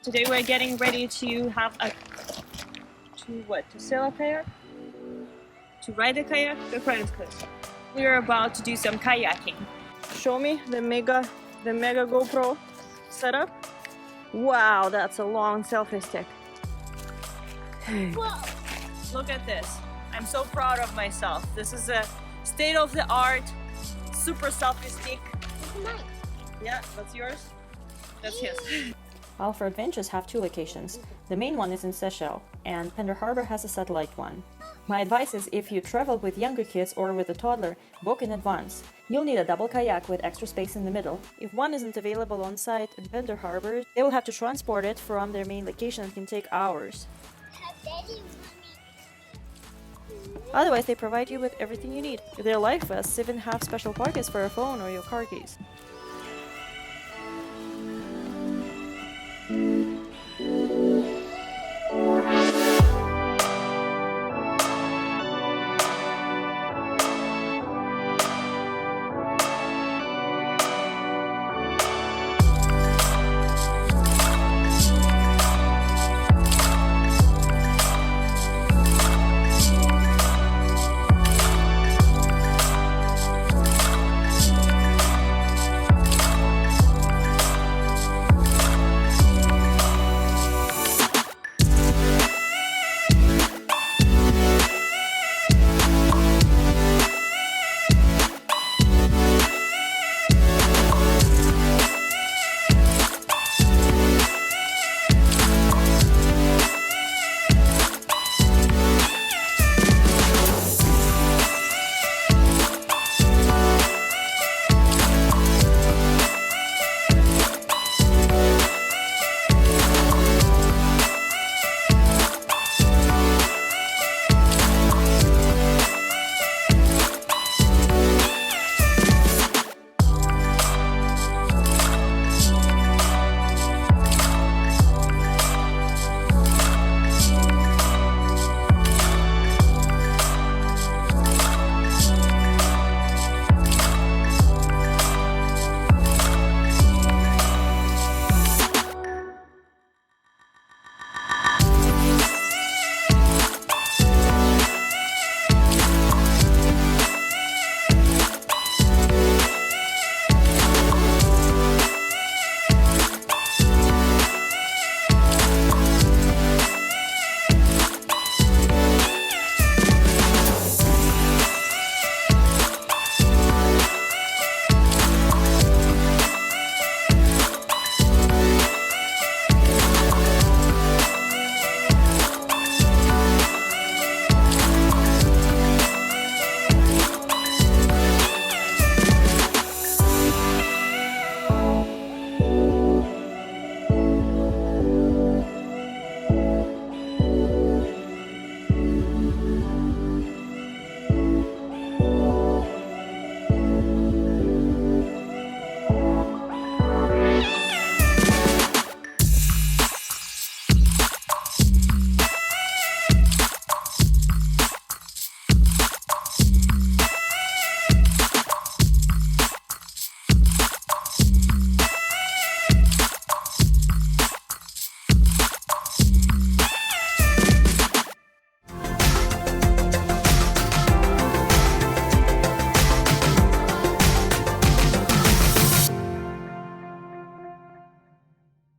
Today we're getting ready to have a... to sail a kayak? To ride a kayak? We're about to do some kayaking. Show me the mega GoPro setup. Wow, that's a long selfie stick. Whoa. Look at this. I'm so proud of myself. This is a state-of-the-art super selfie stick. Nice. Yeah, that's yours. That's his. Alpha Adventures have two locations. The main one is in Seychelles, and Pender Harbour has a satellite one. My advice is if you travel with younger kids or with a toddler, book in advance. You'll need a double kayak with extra space in the middle. If one isn't available on site in Pender Harbour, they will have to transport it from their main location and can take hours. Otherwise, they provide you with everything you need. With their life vests, even have special pockets for your phone or your car keys.